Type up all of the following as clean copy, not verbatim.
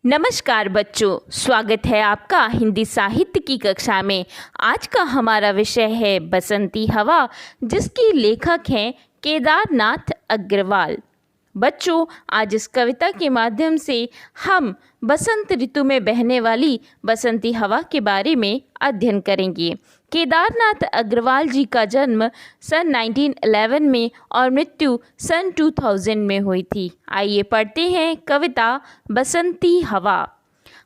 नमस्कार बच्चों, स्वागत है आपका हिंदी साहित्य की कक्षा में। आज का हमारा विषय है बसंती हवा, जिसकी लेखक हैं केदारनाथ अग्रवाल। बच्चों, आज इस कविता के माध्यम से हम बसंत ऋतु में बहने वाली बसंती हवा के बारे में अध्ययन करेंगे। केदारनाथ अग्रवाल जी का जन्म सन 1911 में और मृत्यु सन 2000 में हुई थी। आइए पढ़ते हैं कविता बसंती हवा।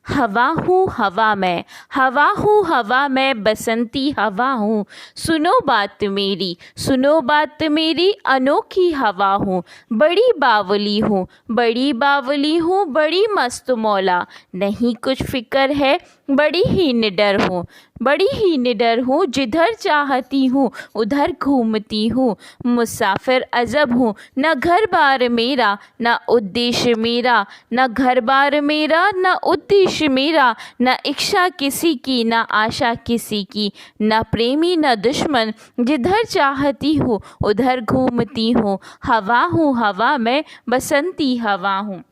हवा हूँ हवा मैं, हवा हूँ हवा मैं, बसंती हवा हूँ। सुनो बात मेरी, सुनो बात मेरी, अनोखी हवा हूँ। बड़ी बावली हूँ, बड़ी बावली हूँ, बड़ी मस्त मौला। नहीं कुछ फिक्र है, बड़ी ही निडर हूँ, बड़ी ही निडर हूँ। जिधर चाहती हूँ उधर घूमती हूँ। मुसाफिर अजब हूँ, न घर बार मेरा, न उद्देश्य मेरा, न घर बार मेरा, न उद्देश्य मेरा, न इच्छा किसी की, न आशा किसी की, न प्रेमी न दुश्मन। जिधर चाहती हूँ उधर घूमती हूँ। हवा हूँ हवा मैं, बसंती हवा हूँ।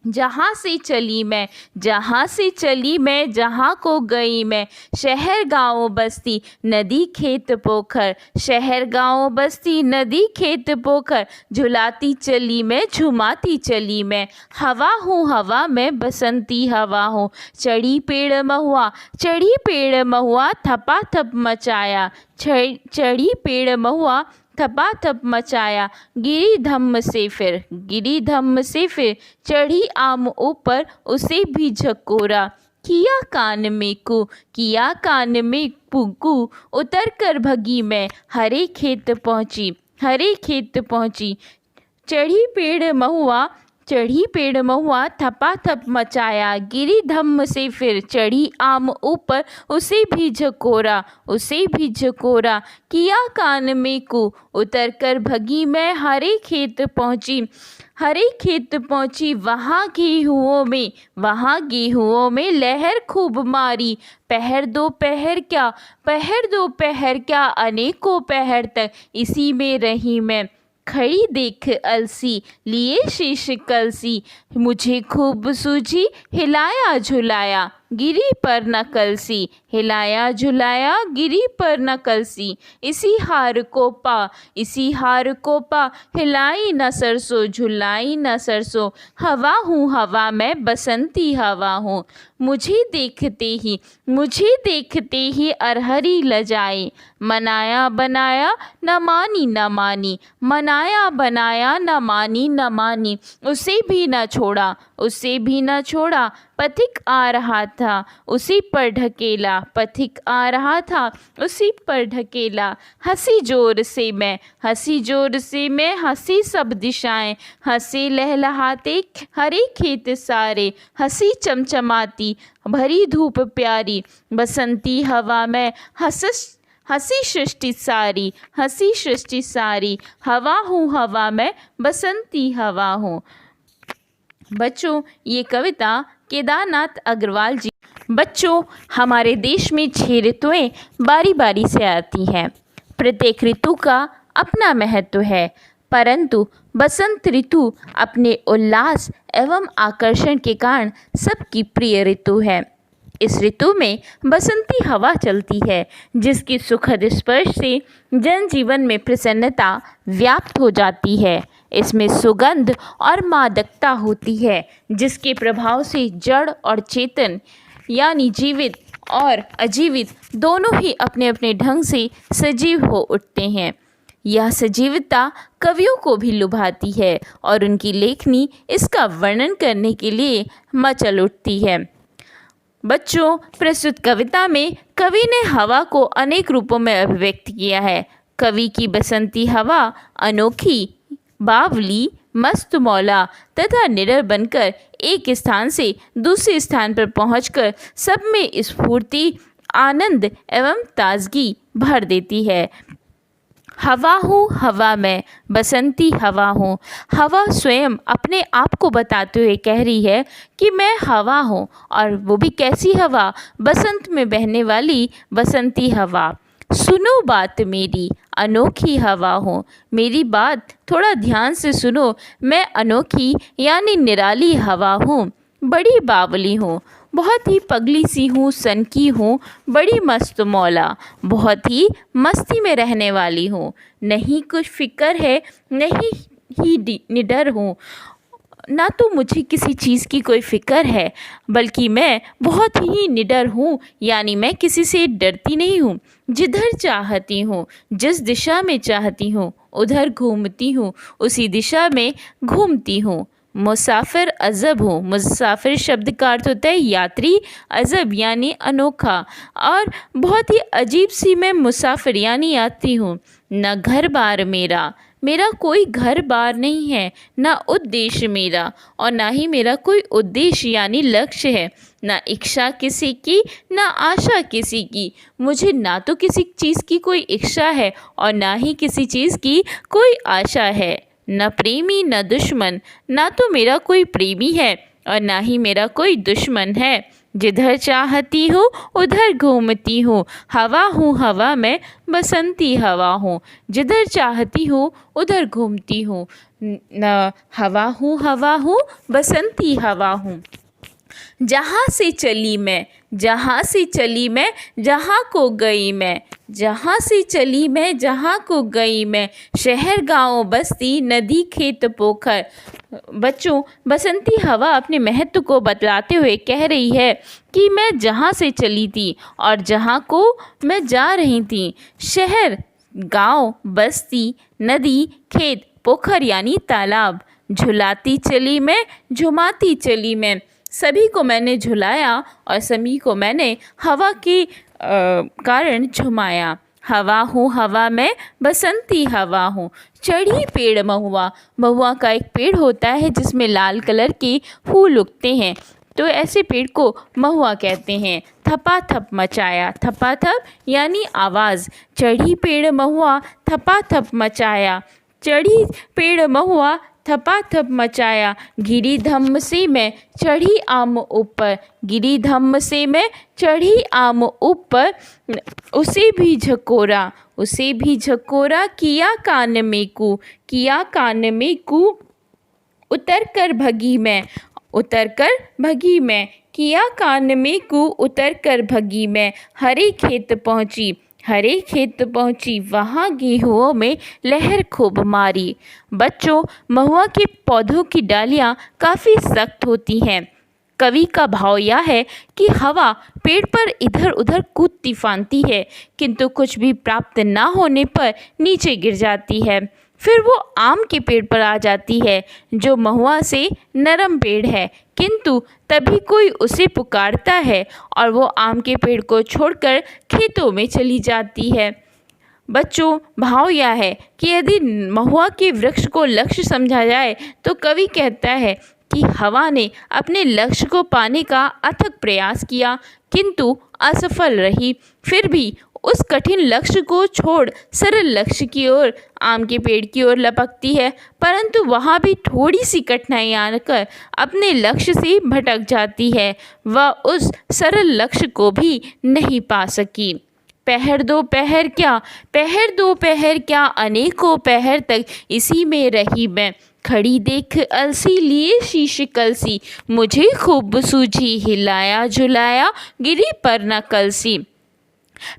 जहाँ से चली मैं, जहाँ से चली मैं, जहाँ को गई मैं। शहर गाँव बस्ती नदी खेत पोखर, शहर गाँव बस्ती नदी खेत पोखर। झुलाती चली मैं, झुमाती चली मैं। हवा हूँ हवा मैं, बसंती हवा हूँ। चढ़ी पेड़ महुआ, चढ़ी पेड़ महुआ, थपा थप मचाया। चढ़ी पेड़ महुआ, थपा थप मचाया। गिरी धम्म से फिर, गिरी धम्म से फिर। चढ़ी आम ऊपर, उसे भी झकोरा। किया कान में कू, किया कान में पुकू। उतर कर भगी मैं, हरे खेत पहुँची, हरे खेत पहुँची। चढ़ी पेड़ महुआ, चढ़ी पेड़ महुआ, थपा थप मचाया। गिरी धम्म से फिर, चढ़ी आम ऊपर, उसे भी झकोरा, उसे भी झकोरा। किया कान में कू, उतर कर भगी मैं, हरे खेत पहुँची, हरे खेत पहुँची। वहाँ गेहुओं में, वहाँ गेहुओं में लहर खूब मारी। पहर दो पहर क्या, पहर दो पहर क्या, अनेकों पहर तक इसी में रही मैं। खड़ी देख अलसी, लिए शीश कलसी। मुझे खूब सूझी, हिलाया झुलाया, गिरी पर न कलसी। हिलाया झुलाया, गिरी पर न कलसी। इसी हार को पा, इसी हार को पा, हिलाई न सरसों, झुलाई न सरसों। हवा हूँ हवा मैं, बसंती हवा हूँ। मुझे देखते ही, मुझे देखते ही अरहरी लजाए। मनाया बनाया न मानी न मानी, मनाया बनाया न मानी न मानी। उसे भी न छोड़ा, उसे भी न छोड़ा। पथिक आ रहा था, उसी पर ढकेला, पथिक आ रहा था, उसी पर ढकेला। हंसी जोर से मैं, हंसी जोर से मैं, हंसी सब दिशाएं। हंसे लहलहाते हरे खेत सारे, हंसी चमचमाती भरी धूप प्यारी। बसंती हवा में हंसी सृष्टि सारी, हंसी सृष्टि सारी। हवा हूँ हवा मैं, बसंती हवा हूँ। बच्चों, ये कविता केदारनाथ अग्रवाल जी। बच्चों, हमारे देश में 6 ऋतुएं बारी बारी से आती हैं। प्रत्येक ऋतु का अपना महत्व है, परंतु बसंत ऋतु अपने उल्लास एवं आकर्षण के कारण सबकी प्रिय ऋतु है। इस ऋतु में बसंती हवा चलती है, जिसकी सुखद स्पर्श से जनजीवन में प्रसन्नता व्याप्त हो जाती है। इसमें सुगंध और मादकता होती है, जिसके प्रभाव से जड़ और चेतन यानी जीवित और अजीवित दोनों ही अपने अपने ढंग से सजीव हो उठते हैं। यह सजीवता कवियों को भी लुभाती है और उनकी लेखनी इसका वर्णन करने के लिए मचल उठती है। बच्चों, प्रस्तुत कविता में कवि ने हवा को अनेक रूपों में अभिव्यक्त किया है। कवि की बसंती हवा अनोखी, बावली, मस्त मौला तथा निडर बनकर एक स्थान से दूसरे स्थान पर पहुंचकर सब में स्फूर्ति, आनंद एवं ताजगी भर देती है। हवा हूँ हवा मैं, बसंती हवा हूँ। हवा स्वयं अपने आप को बताते हुए कह रही है कि मैं हवा हूँ, और वो भी कैसी हवा? बसंत में बहने वाली बसंती हवा। सुनो बात मेरी, अनोखी हवा हूँ। मेरी बात थोड़ा ध्यान से सुनो, मैं अनोखी यानी निराली हवा हूँ। बड़ी बावली हूँ, बहुत ही पगली सी हूँ, सनकी हूँ, बड़ी मस्त मौला, बहुत ही मस्ती में रहने वाली हूँ। नहीं कुछ फ़िक्र है, नहीं ही निडर हूँ, ना तो मुझे किसी चीज़ की कोई फ़िक्र है, बल्कि मैं बहुत ही निडर हूँ, यानी मैं किसी से डरती नहीं हूँ। जिधर चाहती हूँ, जिस दिशा में चाहती हूँ, उधर घूमती हूँ, उसी दिशा में घूमती हूँ। मुसाफिर अजब हूँ। मुसाफिर शब्द का अर्थ होता है यात्री, अजब यानी अनोखा, और बहुत ही अजीब सी मैं मुसाफिर यानी यात्री हूँ। न घर बार मेरा, मेरा कोई घर बार नहीं है, ना उद्देश्य मेरा, और ना ही मेरा कोई उद्देश्य यानी लक्ष्य है। ना इच्छा किसी की, ना आशा किसी की। मुझे ना तो किसी चीज़ की कोई इच्छा है और ना ही किसी चीज़ की कोई आशा है। न प्रेमी न दुश्मन, ना तो मेरा कोई प्रेमी है और ना ही मेरा कोई दुश्मन है। जिधर चाहती हूँ उधर घूमती हूँ, हवा हूँ हवा में, बसंती हवा हूँ। जिधर चाहती हूँ उधर घूमती हूँ, न हवा हूँ, बसंती हवा हूँ। जहाँ से चली मैं, जहाँ से चली मैं, जहाँ को गई मैं, जहाँ से चली मैं, जहाँ को गई मैं। शहर गांव बस्ती, नदी खेत पोखर। बच्चों, बसंती हवा अपने महत्व को बतलाते हुए कह रही है कि मैं जहाँ से चली थी और जहाँ को मैं जा रही थी। शहर, गांव, बस्ती, नदी, खेत, पोखर यानी तालाब। झुलाती चली मैं, झुमाती चली मैं। सभी को मैंने झुलाया और सभी को मैंने हवा के कारण झुमाया। हवा हूँ हवा में, बसंती हवा हूँ। चढ़ी पेड़ महुआ। महुआ का एक पेड़ होता है जिसमें लाल कलर के फूल उगते हैं, तो ऐसे पेड़ को महुआ कहते हैं। थपा थप मचाया। थपा थप यानी आवाज़। चढ़ी पेड़ महुआ, थपा थप मचाया। चढ़ी पेड़ महुआ, थपा थप मचाया। गिरी धम्म से मैं चढ़ी आम ऊपर। गिरी धम्म से मैं चढ़ी आम ऊपर। उसे भी झकोरा, उसे भी झकोरा। किया कान में कू, किया कान में कू। उतर कर भगी मैं, उतर कर भगी मैं। किया कान में कू, उतर कर भगी मैं। हरे खेत पहुँची, हरे खेत पहुँची। वहाँ गेहुओं में लहर खूब मारी। बच्चों, महुआ के पौधों की डालियाँ काफ़ी सख्त होती हैं। कवि का भाव यह है कि हवा पेड़ पर इधर उधर कूदती फांती है, किंतु कुछ भी प्राप्त ना होने पर नीचे गिर जाती है। फिर वो आम के पेड़ पर आ जाती है, जो महुआ से नरम पेड़ है, किंतु तभी कोई उसे पुकारता है और वो आम के पेड़ को छोड़कर खेतों में चली जाती है। बच्चों, भाव यह है कि यदि महुआ के वृक्ष को लक्ष्य समझा जाए तो कवि कहता है कि हवा ने अपने लक्ष्य को पाने का अथक प्रयास किया, किंतु असफल रही। फिर भी उस कठिन लक्ष्य को छोड़ सरल लक्ष्य की ओर, आम के पेड़ की ओर लपकती है, परंतु वहाँ भी थोड़ी सी कठिनाई आकर अपने लक्ष्य से भटक जाती है। वह उस सरल लक्ष्य को भी नहीं पा सकी। पहर दो पहर क्या, पहर दो पहर क्या, अनेकों पहर तक इसी में रही मैं। खड़ी देख अलसी लिए शीश कलसी, मुझे खूब सूझी हिलाया झुलाया, गिरी पर न कलसी।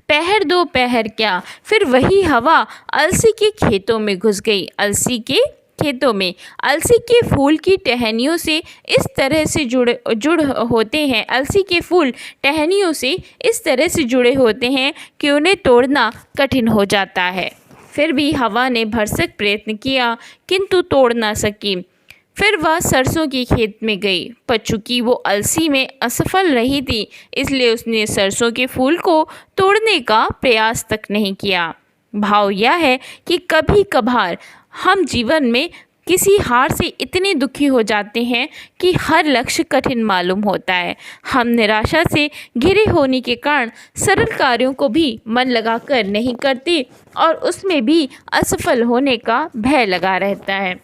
पहर दो पहर क्या, फिर वही हवा अलसी के खेतों में घुस गई। अलसी के खेतों में अलसी के फूल की टहनियों से इस तरह से जुड़ होते हैं। अलसी के फूल टहनियों से इस तरह से जुड़े होते हैं कि उन्हें तोड़ना कठिन हो जाता है। फिर भी हवा ने भरसक प्रयत्न किया, किंतु तोड़ ना सकी। फिर वह सरसों के खेत में गई, पर चूंकि वो अलसी में असफल रही थी, इसलिए उसने सरसों के फूल को तोड़ने का प्रयास तक नहीं किया। भाव यह है कि कभी कभार हम जीवन में किसी हार से इतने दुखी हो जाते हैं कि हर लक्ष्य कठिन मालूम होता है। हम निराशा से घिरे होने के कारण सरल कार्यों को भी मन लगाकर नहीं करते और उसमें भी असफल होने का भय लगा रहता है।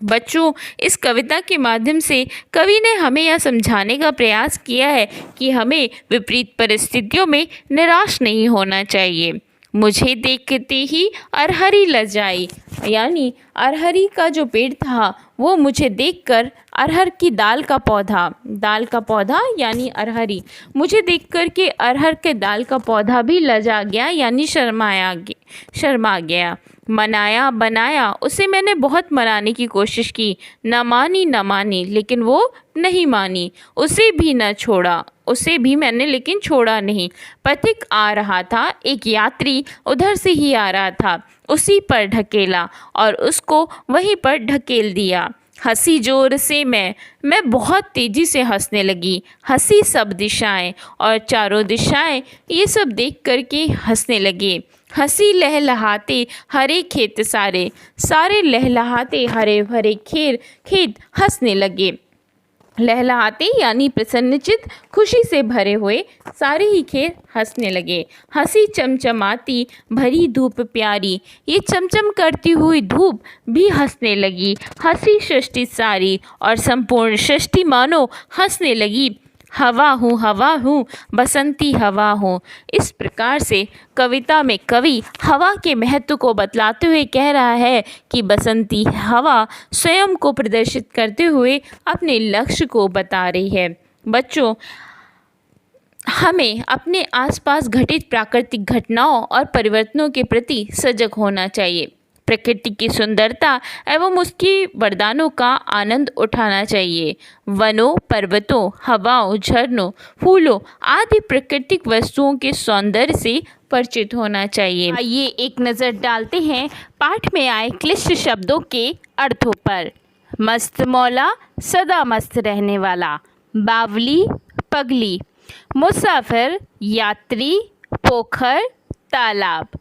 बच्चों, इस कविता के माध्यम से कवि ने हमें यह समझाने का प्रयास किया है कि हमें विपरीत परिस्थितियों में निराश नहीं होना चाहिए। मुझे देखते ही अरहरी लजाई, यानी अरहरी का जो पेड़ था वो मुझे देखकर अरहर की दाल का पौधा यानी अरहरी मुझे देखकर के अरहर के दाल का पौधा भी लजा गया यानी शर्मा गया। मनाया बनाया, उसे मैंने बहुत मनाने की कोशिश की, न मानी लेकिन वो नहीं मानी। उसे भी मैंने लेकिन छोड़ा नहीं। पथिक आ रहा था, एक यात्री उधर से ही आ रहा था, उसी पर ढकेला और उसको वहीं पर ढकेल दिया। हंसी जोर से मैं बहुत तेज़ी से हंसने लगी। हंसी सब दिशाएं और चारों दिशाएं ये सब देख कर के हंसने लगे। हंसी लहलहाते हरे खेत सारे लहलहाते हरे भरे खेत हंसने लगे। लहलहाते यानी प्रसन्नचित, खुशी से भरे हुए सारे ही खेत हंसने लगे। हंसी चमचमाती भरी धूप प्यारी, ये चमचम करती हुई धूप भी हंसने लगी। हंसी सृष्टि सारी और संपूर्ण सृष्टि मानो हंसने लगी। हवा हूँ बसंती हवा हूँ। इस प्रकार से कविता में कवि हवा के महत्व को बतलाते हुए कह रहा है कि बसंती हवा स्वयं को प्रदर्शित करते हुए अपने लक्ष्य को बता रही है। बच्चों, हमें अपने आसपास घटित प्राकृतिक घटनाओं और परिवर्तनों के प्रति सजग होना चाहिए। प्रकृति की सुंदरता एवं उसकी वरदानों का आनंद उठाना चाहिए। वनों, पर्वतों, हवाओं, झरनों, फूलों आदि प्राकृतिक वस्तुओं के सौंदर्य से परिचित होना चाहिए। आइए एक नज़र डालते हैं पाठ में आए क्लिष्ट शब्दों के अर्थों पर। मस्त मौला, सदा मस्त रहने वाला। बावली, पगली। मुसाफिर, यात्री, पोखर, तालाब।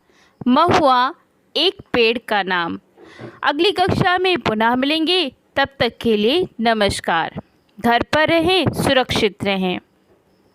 महुआ, एक पेड़ का नाम। अगली कक्षा में पुनः मिलेंगे, तब तक के लिए नमस्कार। घर पर रहें, सुरक्षित रहें।